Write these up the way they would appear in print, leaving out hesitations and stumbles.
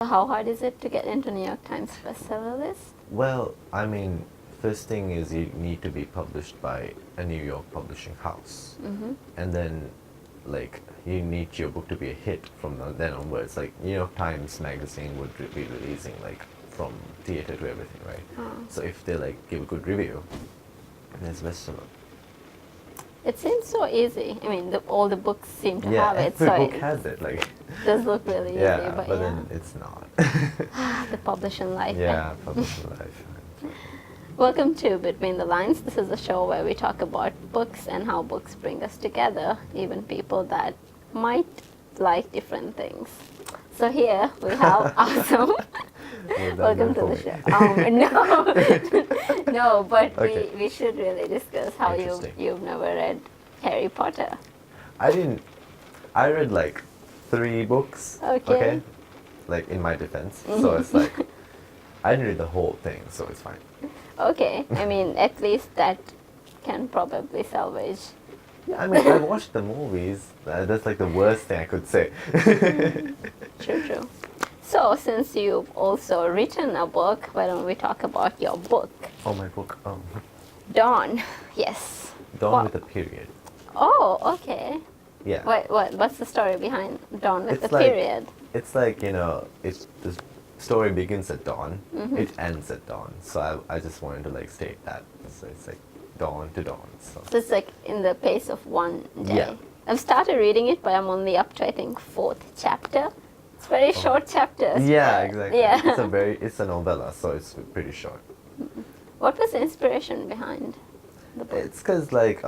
How hard is it to get into New York Times bestseller list? Well, I mean, first thing is you need to be published by a New York publishing house. And then, like, you need your book to be a hit from then onwards. Like, New York Times magazine would be releasing, like, from theater to everything, right? So if they, like, give a good review, then it's bestseller. It seems so easy. I mean, all the books seem to Yeah, have it. every So book it has it, like, does look really easy, yeah, but but yeah. then it's not. The publishing life. Yeah, publishing life. Welcome to Between the Lines. This is a show where we talk about books and how books bring us together, even people that might like different things. So here we have Avsam. Welcome to the show. No, but Okay. we should really discuss how Interesting. you've never read Harry Potter. I read like 3 books. Okay. Like in my defense. So it's like, I didn't read the whole thing, so it's fine. Okay, I mean, at least that can probably salvage. Yeah, I mean, I watched the movies. That's like the worst thing I could say. True. So, since you've also written a book, why don't we talk about your book? Oh, my book. Dawn. Yes. Dawn Wow. with a period. Oh, okay. Yeah. What's the story behind Dawn with It's the like- period? It's like, you know, the story begins at dawn. It ends at dawn. So I just wanted to like state that. So it's like dawn to dawn. So So it's like in the pace of one day. Yeah. I've started reading it, but I'm only up to I think 4th chapter. It's very short chapters. yeah, but- exactly. Yeah. It's a novella, so it's pretty short. What was the inspiration behind the book? It's because like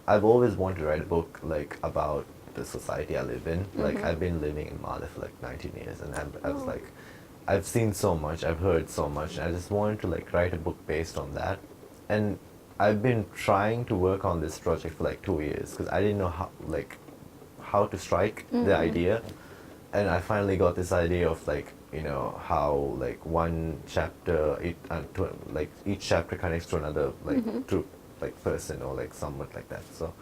I've always wanted to write a book like about the society I live in. Like I've been living in Mali for like 19 years, and I was like, I've seen so much, I've heard so much, and I just wanted to like write a book based on that. And I've been trying to work on this project for like 2 years because I didn't know how to strike the idea, and I finally got this idea of like, you know, how like one chapter like each chapter connects to another like through like person or like somewhat like that. So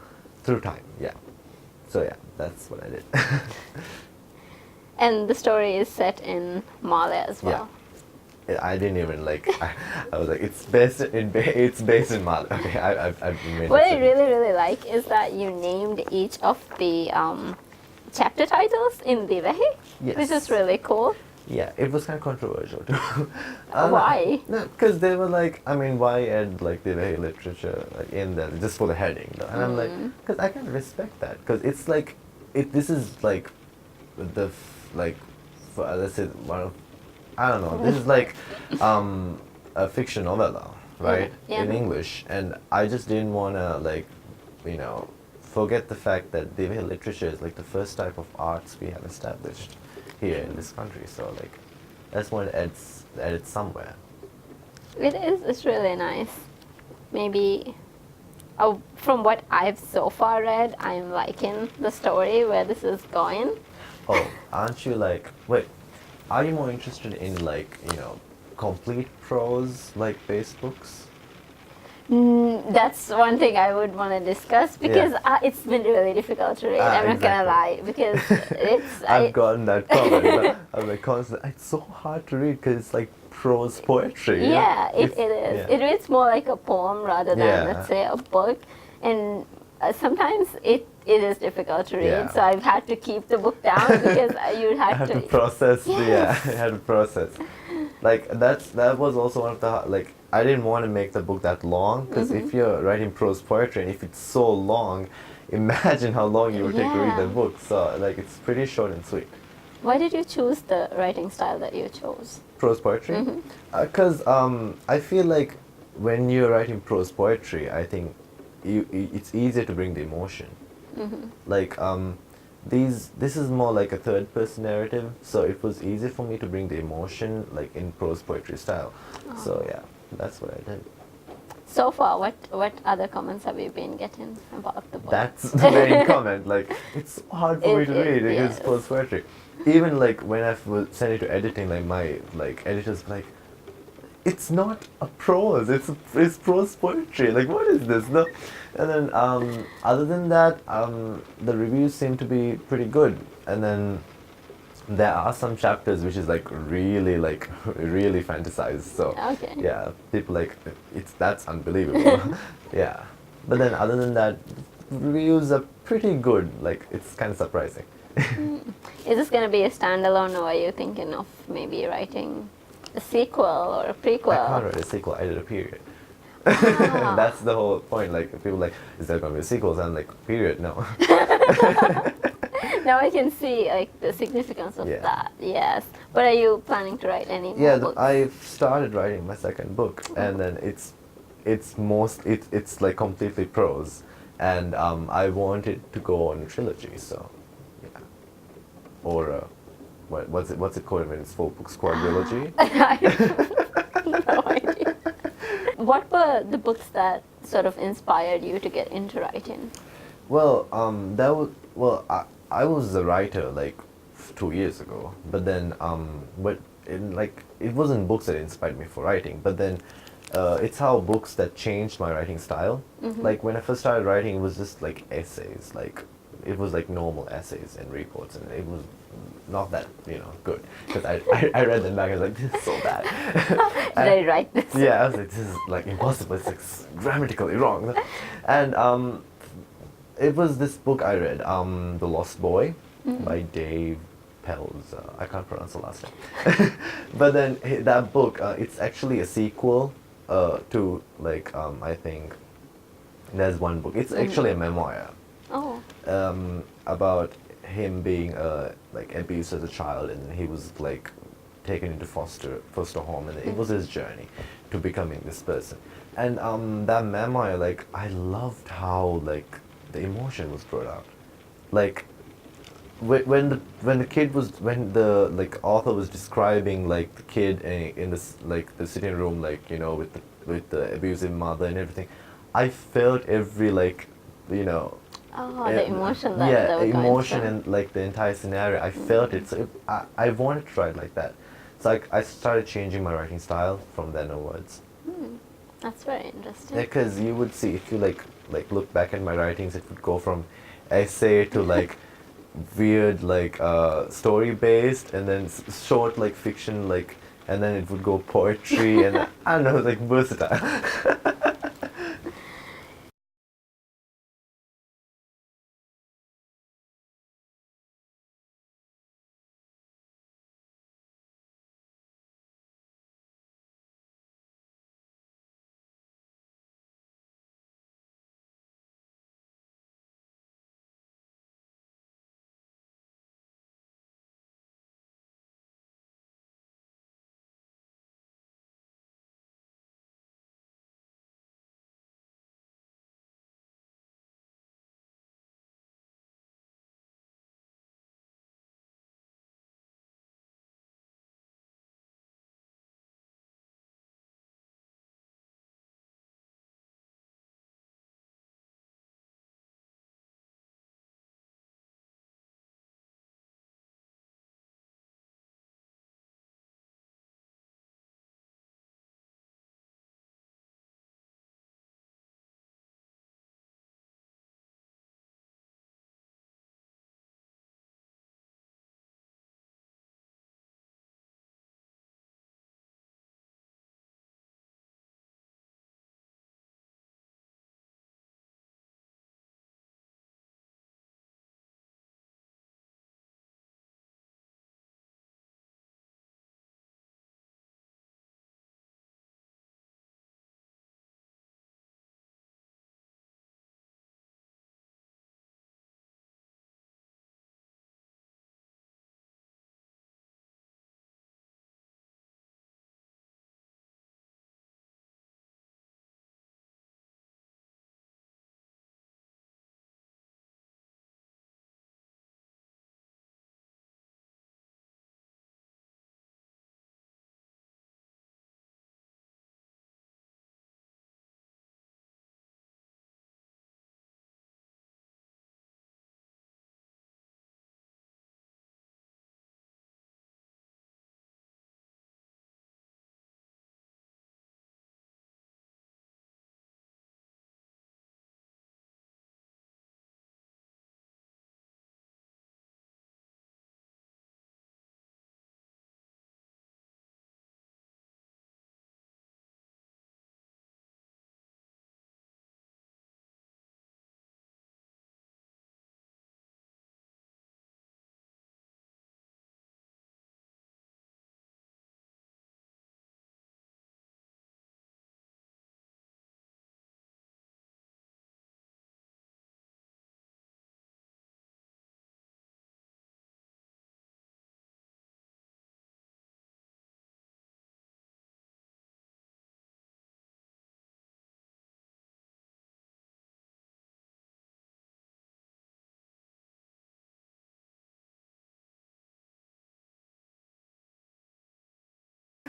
through time, yeah. So yeah, that's what I did. And the story is set in Mali as well. I didn't even like. I was like, it's based in Mali. Okay, I've made What it I really like is that you named each of the chapter titles in Divehi, Yes. which is really cool. Yeah, it was kind of controversial too. I don't know. Why? No, because they were like, I mean, why add like the very literature like in there just for the heading? Though? And I'm like, because I can respect that, because it's like, this is like let's say one of, I don't know, this is like a fiction novella, right? Yeah. In English, and I just didn't want to like, you know, forget the fact that the literature is like the first type of arts we have established here in this country. So like, I just want to add it somewhere. It is. It's really nice. Maybe from what I've so far read, I'm liking the story where this is going. Oh, aren't you like, wait, are you more interested in like, you know, complete prose like based books? That's one thing I would want to discuss because it's been really difficult to read. I'm not gonna lie, because it's. I've gotten that comment, but I'm like constantly, it's so hard to read because it's like prose poetry. Yeah, it is. Yeah. It reads more like a poem rather than, Yeah. let's say, a book. And sometimes it is difficult to read. Yeah. So I've had to keep the book down because you'd I have had to to. process. Yes. Yeah, I had to process. Like that was also one of the like, I didn't want to make the book that long because if you're writing prose poetry and if it's so long, imagine how long you would take to read Yeah. the book. So like, it's pretty short and sweet. Why did you choose the writing style that you chose? Prose poetry, because I feel like when you're writing prose poetry, I think it's easier to bring the emotion. Like this is more like a third person narrative, so it was easy for me to bring the emotion like in prose poetry style. So yeah, that's what I did. So far, what other comments have you been getting about the book? That's the main comment. Like, it's so hard for me to read because yes. it's prose poetry. Even like when I was sent it to editing, like my like editors were like, it's not a prose, it's prose poetry. Like, what is this? No. And then other than that, the reviews seem to be pretty good. And then there are some chapters which is like really really fantasized. So Okay. yeah, people like that's unbelievable. Yeah, but then other than that, reviews are pretty good. Like it's kind of surprising. Is this going to be a standalone, or are you thinking of maybe writing a sequel or a I prequel? can't write a sequel. I did a period. Ah. That's the whole point. Like people like, is there going to be a sequel? And I'm like, period. No. Now I can see like the significance of Yeah. that. Yes, but are you planning to write any more Yeah, books? I've started writing my second book, and then it's like completely prose, and I want it to go on a trilogy. So, yeah, or what's it called when it's 4 books quadrilogy? I have no idea. What were the books that sort of inspired you to get into writing? Well, I was a writer like 2 years ago, but then but it wasn't books that inspired me for writing, but then it's how books that changed my writing style. Like when I first started writing, it was just like essays, like it was like normal essays and reports, and it was not that good because I read them back and I was like, this is so bad. Did I write this? Yeah, I was like, this is like impossible. It's like grammatically wrong, and it was this book I read, The Lost Boy, by Dave Pels. I can't pronounce the last name. But then that book, it's actually a sequel to like I think there's one book. It's actually a memoir Oh. about him being like abused as a child, and he was like taken into foster home, and it was his journey to becoming this person. And that memoir, like I loved how like the emotion was brought out. Like when the kid was when the like author was describing like the kid in this like the sitting room, like with the abusive mother and everything, I felt every like you know Oh, the emotion that yeah, they were going emotion through. and like the entire scenario. I felt it. So I wanted to write like that. So I started changing my writing style from then onwards. That's very interesting. Because you would see if you like look back at my writings, it would go from essay to like weird like story based, and then short like fiction, like, and then it would go poetry and I don't know, like versatile.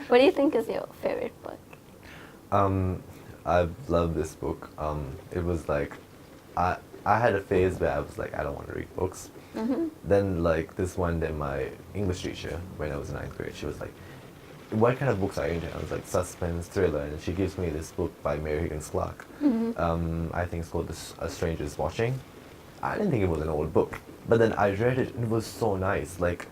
What do you think is your favorite book? I love this book. It was like, I had a phase where I was like, I don't want to read books. Then like this one day, my English teacher, when I was in ninth grade, she was like, "What kind of books are you into?" I was like, "Suspense, thriller," and she gives me this book by Mary Higgins Clark. I think it's called A Stranger's Watching. I didn't think it was an old book, but then I read it and it was so nice. Like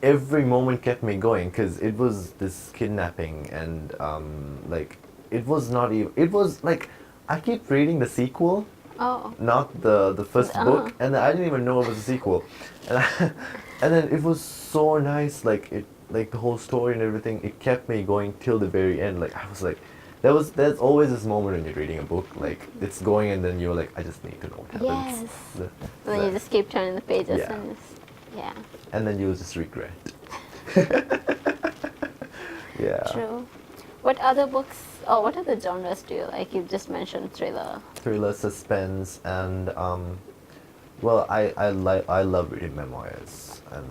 every moment kept me going because it was this kidnapping and like it was not even. It was like I keep reading the sequel. Oh. Not the first book, and I didn't even know it was a sequel, and and then it was so nice, like the whole story and everything. It kept me going till the very end. Like I was like, there's always this moment when you're reading a book, like it's going, and then you're like, I just need to know what happens. Yes. And then you just keep turning the pages and yeah. And then you just regret. Yeah. True. What other books? Oh, what other genres do you like? You just mentioned thriller. Thriller, suspense, and well, I love reading memoirs, and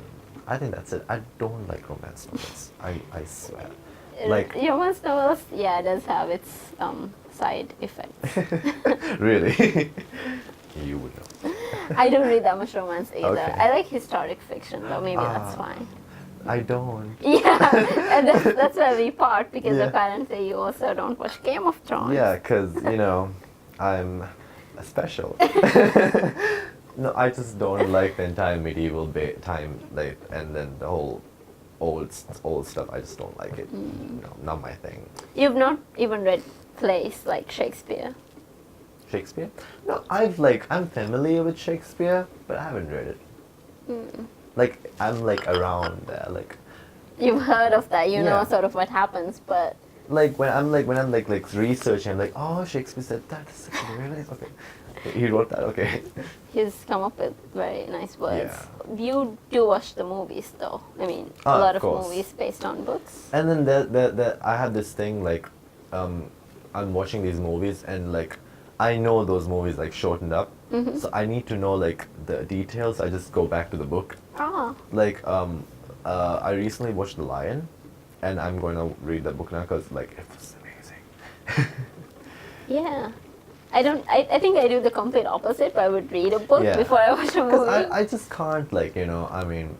I think that's it. I don't like romance novels. I swear. Like romance novels, yeah, it does have its side effects. really, you would know. I don't read that much romance either. Okay. I like historic fiction, though. Maybe that's fine. I don't. Yeah, and that's where we part because Yeah. apparently you also don't watch Game of Thrones. Yeah, because you know, I'm special. No, I just don't like the entire medieval time, like, and then the whole old stuff. I just don't like it. No, not my thing. You've not even read plays like Shakespeare. Shakespeare? No, I'm familiar with Shakespeare, but I haven't read it. Like I'm like around there, like You've heard of that, you know Yeah. sort of what happens, but when I'm researching, I'm like, oh, Shakespeare said that. Really? Okay. He wrote that. Okay. he's come up with very nice words. Yeah. You do watch the movies, though. I mean, Ah, a lot of of course. movies based on books. And then I have this thing like, I'm watching these movies and like, I know those movies like shortened up, so I need to know like the details. I just go back to the book. Ah, Like I recently watched The Lion, and I'm going to read the book now because like it was amazing. yeah. I think I do the complete opposite, but I would read a book Yeah. before I watch a movie. Because I just can't like I mean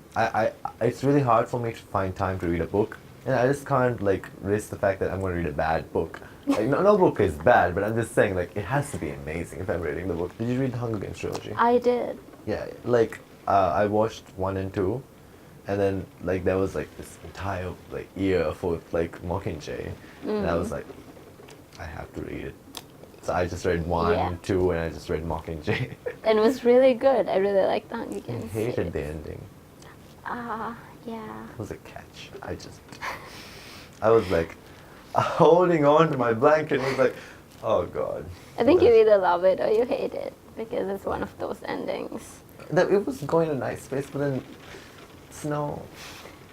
it's really hard for me to find time to read a book, and I just can't like risk the fact that I'm going to read a bad book. Like, no book is bad, but I'm just saying like it has to be amazing if I'm reading the book. Did you read the Hunger Games trilogy? I did. Yeah, like I watched 1 and 2, and then like there was like this entire like year for like Mockingjay, and I was like, I have to read it. So I just read 1, Yeah. 2, and I just read Mockingjay. And it was really good. I really liked the Hunger I Games. hated the ending. Ah, yeah. It was a catch. I was like holding on to my blanket and was like, oh god. I think you either love it or you hate it because it's one of those endings. It was going a nice place, but then Snow,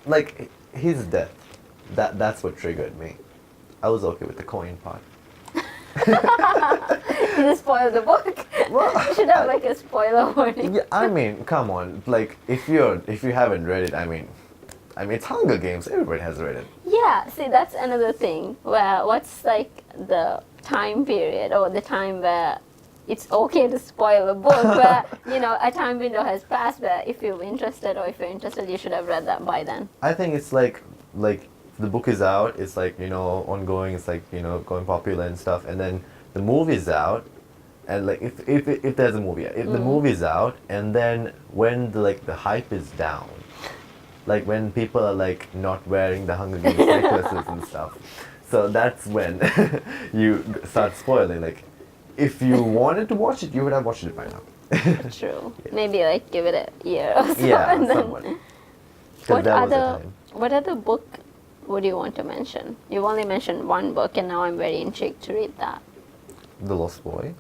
like his death, that's what triggered me. I was okay with the coin part. You just spoiled the book. Well, You should have like a spoiler warning. Yeah, I mean, come on. Like if you haven't read it, I mean, it's Hunger Games. Everybody has read it. Yeah, see, that's another thing. Where what's like the time period or the time where it's okay to spoil a book, where a time window has passed where if you're interested, you should have read that by then. I think it's like the book is out. It's like ongoing. It's like going popular and stuff. And then the movie's out, and like if there's a movie, if the movie's out, and then when the hype is down. Like when people are like not wearing the Hunger Games necklaces and stuff. So that's when you start spoiling. Like if you wanted to watch it, you would have watched it by now. True. Maybe like give it a year or so. Yeah, and then somewhat. 'Cause that was the time. What other book would you want to mention? You've only mentioned one book, and now I'm very intrigued to read that. The Lost Boy.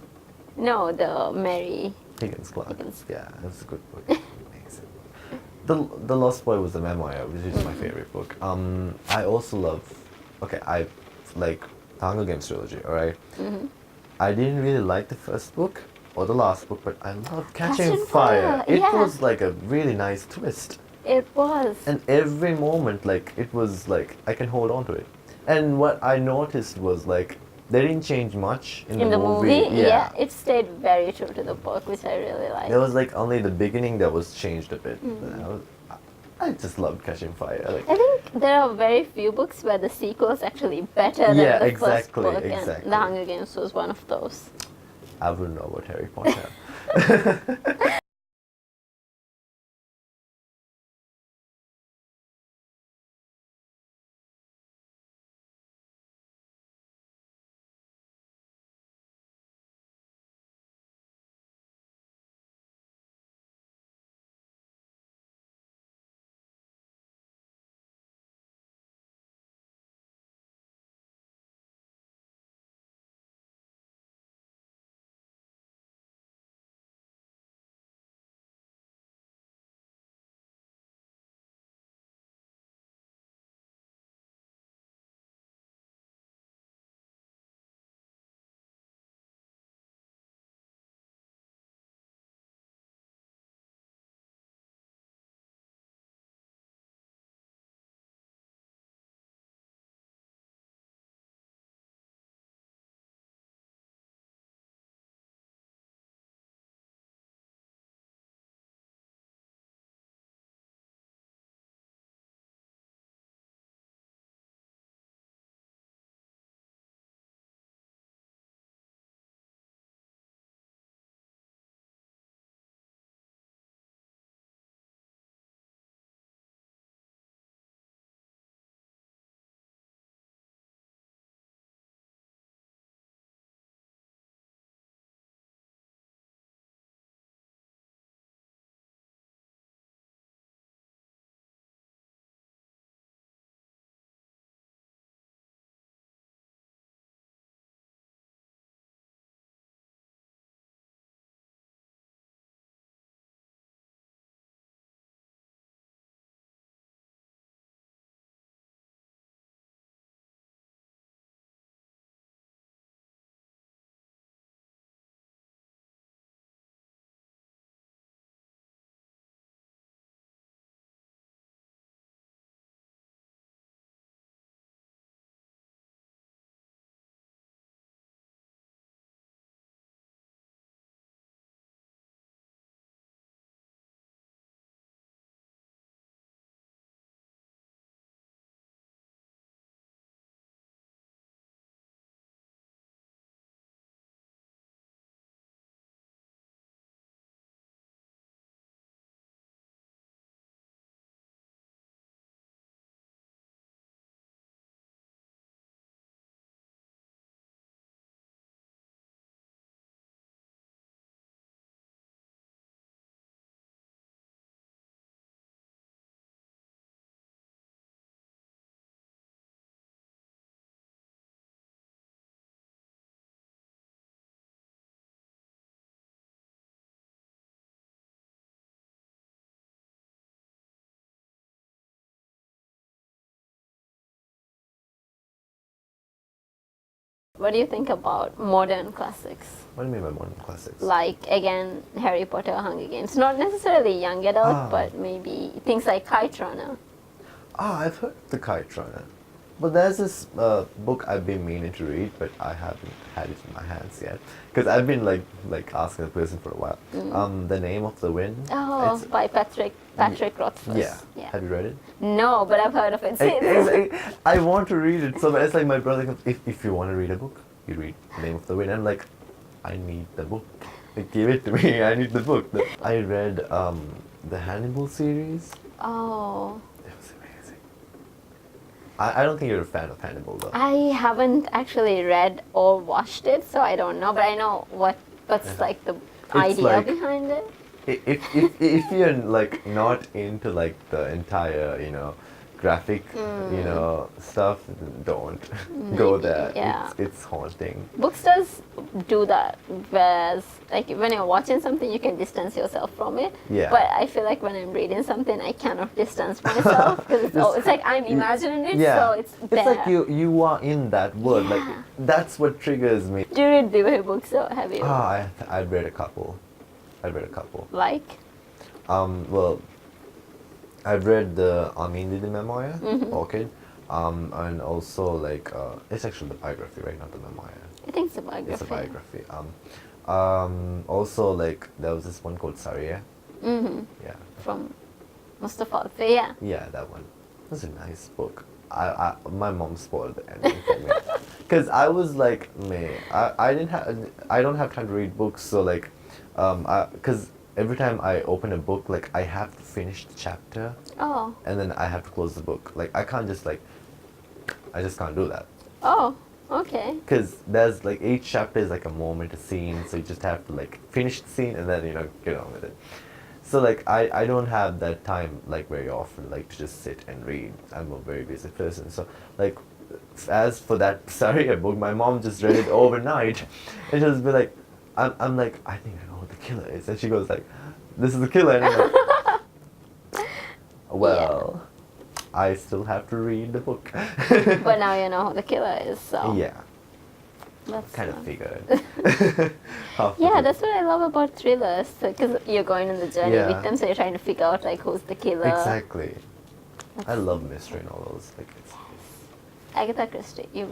No, the Mary. Higgins Clark. Higgins. Yeah, that's a good book. Amazing. The Lost Boy was a memoir, which is my favorite book. I also love. Okay, I like the Hunger Games trilogy. All right. I didn't really like the first book or the last book, but I loved Catching Fire. It yeah. was like a really nice twist. It was. And every moment, like, it was like I can hold on to it. And what I noticed was like they didn't change much in In the movie, Yeah. it stayed very true to the book, which I really liked. There was like only the beginning that was changed a bit. Mm. I just loved Catching Fire. Like, I think there are very few books where the sequel is actually better than Yeah, the exactly, first book, exactly. and The Hunger Games was one of those. I wouldn't know about Harry Potter. What do you think about modern classics? What do you mean by modern classics? Like, again, Harry Potter, Hunger Games. Not necessarily young adult, but maybe things like Kite Runner. I've heard the Kite Runner. But there's this book I've been meaning to read, but I haven't had it in my hands yet. Because I've been like asking the person for a while. The Name of the Wind. Oh, It's- by Patrick Rothfuss. yeah. Have you read it? No, but I've heard of it. I want to read it. So it's like my brother comes, if you want to read a book, you read Name of the Wind. I'm like, I need the book. Like, give it to me. I need the book. I read the Hannibal series. Oh. It was amazing. I don't think you're a fan of Hannibal though. I haven't actually read or watched it, so I don't know. But I know what's like the idea like- behind it. If you're like not into like the entire graphic stuff, don't go there. yeah. It's haunting. Books does do that, whereas like when you're watching something, you can distance yourself from it. Yeah. But I feel like when I'm reading something, I cannot distance myself because it's like I'm imagining it, Yeah. so it's there. It's like you are in that world. Like Yeah. that's what triggers me. Do you read Divya books, or have you? I've read a couple. Like? Well, I've read the Amin Didi memoir, Mm-hmm. Orchid, and also like it's actually the biography, right? Not the memoir. I think it's a biography. It's a biography. Also like there was this one called Sariya. Mm-hmm. Yeah. From Mustafa Alfi, yeah. Yeah, that one. That's a nice book. My mom spoiled the ending for me because I was like, me, I don't have time to read books, so like, because every time I open a book, like I have to finish the chapter Oh. and then I have to close the book. Like I can't just like, I just can't do that Oh, okay. because there's like each chapter is like a moment, a scene, so you just have to like finish the scene and then get on with it. So like I don't have that time like very often like to just sit and read. I'm a very busy person. So like as for that Saria book, my mom just read it overnight and she'll just be like, I'm like, I think I know who the killer is, and she goes like, this is the killer, and I'm like, well, I still have to read the book. But now you know who the killer is, so. Yeah, That's kind of fun. figured. Half the Yeah, book. that's what I love about thrillers, because you're going on the journey Yeah. with them, so you're trying to figure out like who's the killer. Exactly. I That's- love mystery novels. Like it's Agatha Christie, you've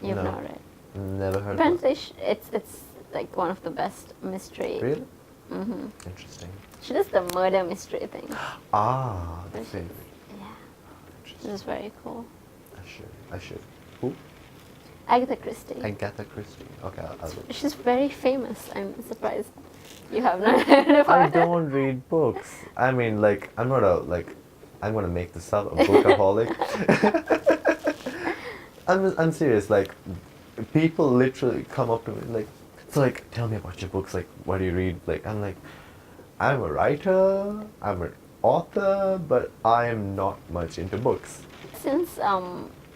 No. not read. never heard of Apparently, it's like one of the best mystery. it. Really? Mm-hmm. Interesting. She does the murder mystery thing. Ah, the Which- favorite. Yeah, which Interesting. is very cool. I should. Who? Agatha Christie. Agatha Christie. Okay, I'll look. She's very famous. I'm surprised you have not heard of her. I don't read books. I mean, like, I'm not a, like, I'm gonna make this up, a bookaholic. I'm serious, like, people literally come up to me, like, so, like, tell me about your books, like, what do you read? Like, I'm like, I'm a writer, I'm an author, but I'm not much into books. Since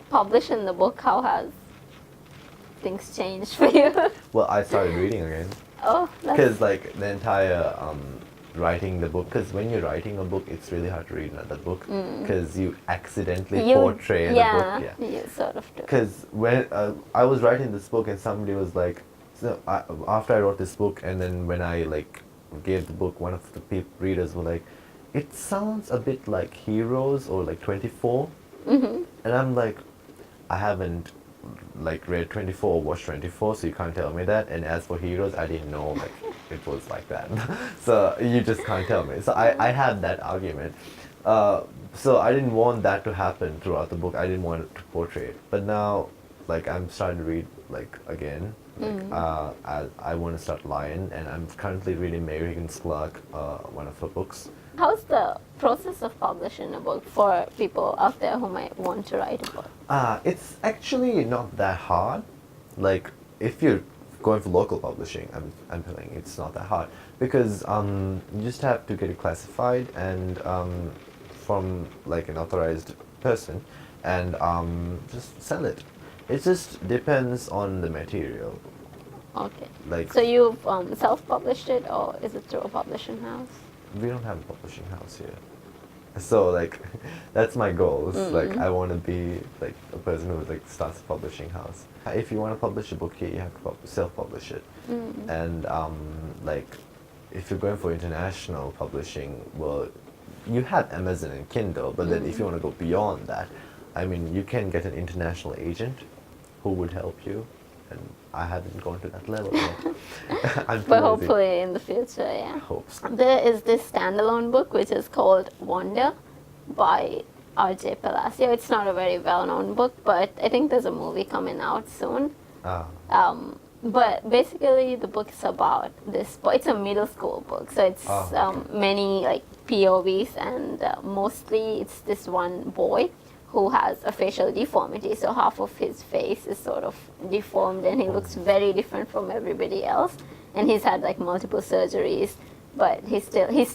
publishing the book, how has things changed for you? Well, I started reading again. Oh, that's Because like the entire writing the book, because when you're writing a book, it's really hard to read another book because you accidentally portray the book. Yeah. You sort of do. Because when I was writing this book and somebody was like, so after I wrote this book and then when I like gave the book, one of the readers were like, it sounds a bit like Heroes or like 24. Mm-hmm. And I'm like, I haven't like read 24 or watched 24, so you can't tell me that. And as for Heroes, I didn't know like it was like that. So you just can't tell me. So I had that argument. So I didn't want that to happen throughout the book. I didn't want it to portray it. But now, like I'm starting to read like again. Like I want to start Lion, and I'm currently reading Mary Higgins Clark, one of her books. How's the process of publishing a book for people out there who might want to write a book? It's actually not that hard. Like if you're going for local publishing, I'm feeling it's not that hard because you just have to get it classified and from like an authorized person and just sell it. It just depends on the material. Okay. Like So you've self-published it, or is it through a publishing house? we don't have a publishing house here. So like that's my goal. It's like I want to be like a person who like starts a publishing house. If you want to publish a book here, you have to self-publish it. And like if you're going for international publishing, well, you have Amazon and Kindle, but then if you want to go beyond that, I mean, you can get an international agent who would help you. And I haven't gone to that level yet. I'm too But lazy. hopefully in the future, yeah. Hopes. There is this standalone book which is called Wonder by R.J. Palacio. It's not a very well-known book, but I think there's a movie coming out soon. Ah. But basically, the book is about this boy. It's a middle school book, so it's many like POVs, and mostly it's this one boy who has a facial deformity. So half of his face is sort of deformed, and he looks very different from everybody else. And he's had like multiple surgeries, but he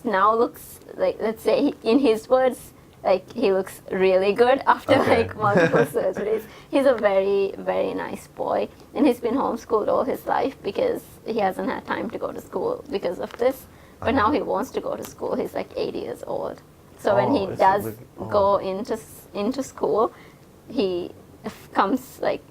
now looks like, let's say in his words, like he looks really good after like multiple surgeries. He's a very, very nice boy, and he's been homeschooled all his life because he hasn't had time to go to school because of this. But now he wants to go to school. He's like 80 years old. So when he does go into school, he comes like,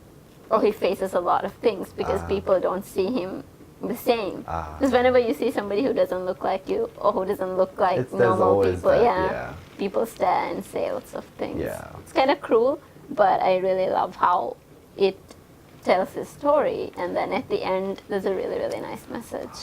or he faces a lot of things because people don't see him the same. Because whenever you see somebody who doesn't look like you or who doesn't look like normal people, that, yeah. people stare and say lots of things. Yeah. It's kind of cruel, but I really love how it tells his story, and then at the end there's a really, really nice message.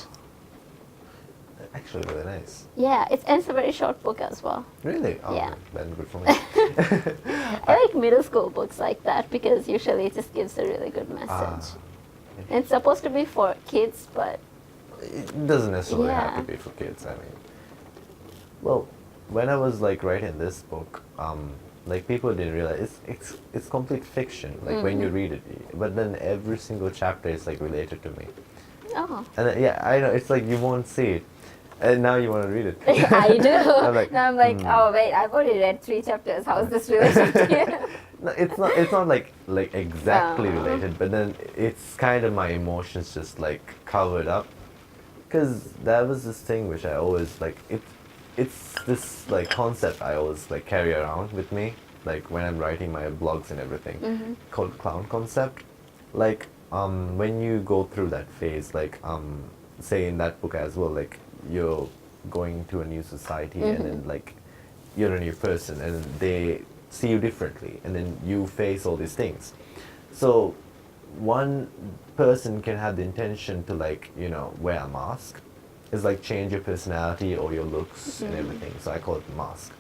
Actually, really nice. Yeah, it's a very short book as well. Really? Oh, Yeah. Then good for me. I like middle school books like that because usually it just gives a really good message. It's supposed to be for kids, but It doesn't necessarily have Yeah. to be for kids. I mean, well, when I was like writing this book, like people didn't realize it's complete fiction. Like when you read it, but then every single chapter is like related to me. oh, And then, yeah, I know it's like you won't see it, and now you want to read it. I do. I'm like, now I'm like, oh wait, I've already read 3 chapters. How is this related to you? No, it's not. It's not like exactly No. related, but then it's kind of my emotions just like covered up, because that was this thing which I always like. It's this like concept I always like carry around with me, like when I'm writing my blogs and everything, called clown concept. Like when you go through that phase, like say in that book as well, like you're going to a new society and then like you're a new person and they see you differently and then you face all these things. So one person can have the intention to like, you know, wear a mask. It's like change your personality or your looks and everything. So I call it mask.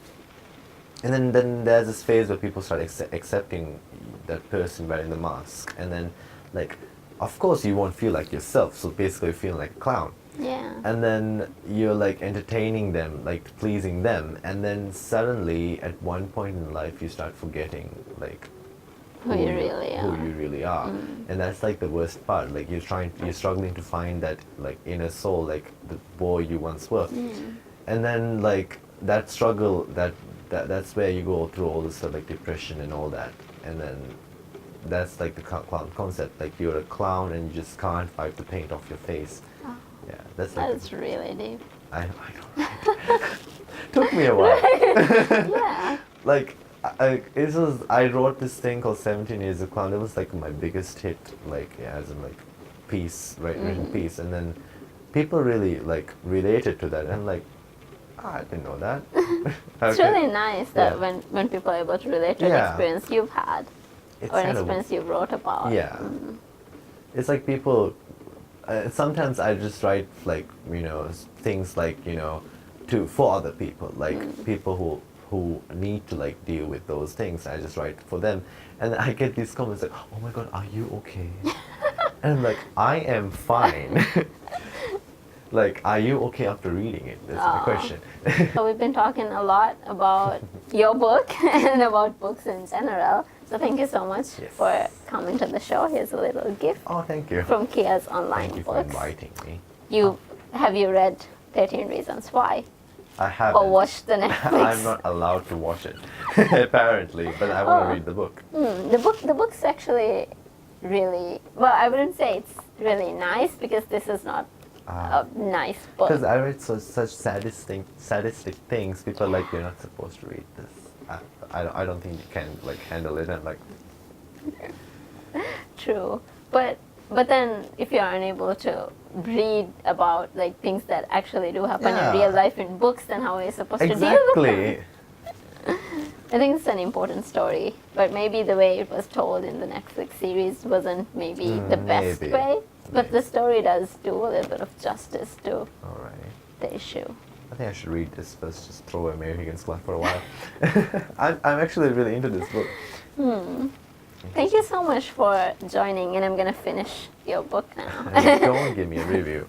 And then there's this phase where people start accepting that person wearing the mask. And then like, of course you won't feel like yourself. So basically you feel like a clown. Yeah. And then you're like entertaining them, like pleasing them, and then suddenly at one point in life you start forgetting like Who you really are. who you really are. And that's like the worst part. Like you're struggling to find that like inner soul, like the boy you once were. And then like that struggle, that's where you go through all this stuff like depression and all that. And then that's like the clown concept. Like you're a clown and you just can't wipe the paint off your face. Yeah, that's like That's really deep. I know. Took me a while. Yeah. Like I wrote this thing called 17 Years of Clown. It was like my biggest hit, like yeah, as in like piece, written piece, and then people really like related to that. And I'm like, I didn't know that. It's Okay. really nice that Yeah. when people are able to relate to an Yeah. experience you've had It's or an kind of- experience you've wrote about. Yeah. It's like people. Sometimes I just write like things like for other people, like people who need to like deal with those things. I just write for them, and I get these comments like, "Oh my God, are you okay?" And I'm like, "I am fine." Like, are you okay after reading it? That's my Aw. question. So we've been talking a lot about your book and about books in general. So thank you so much Yes. for coming to the show. Here's a little gift Oh, thank you. from Kia's online Thank you for books. inviting me. Have you read 13 Reasons Why? I haven't. Or watched the Netflix? I'm not allowed to watch it, apparently, but I want to read the book. The book's actually really, well, I wouldn't say it's really nice because this is not a nice book. Because I read such sadistic things. People are like, you're not supposed to read this. I don't think you can like handle it. And like, True, but then if you are unable to read about like things that actually do happen Yeah. in real life in books, then how are you supposed to deal with them? exactly. I think it's an important story, but maybe the way it was told in the Netflix series wasn't maybe the best maybe. way. But Maybe. the story does do a little bit of justice to All right. the issue. I think I should read this first. Just throw away American Club for a while. I'm actually really into this book. Thank you so much for joining, and I'm gonna finish your book now. Don't give me a review.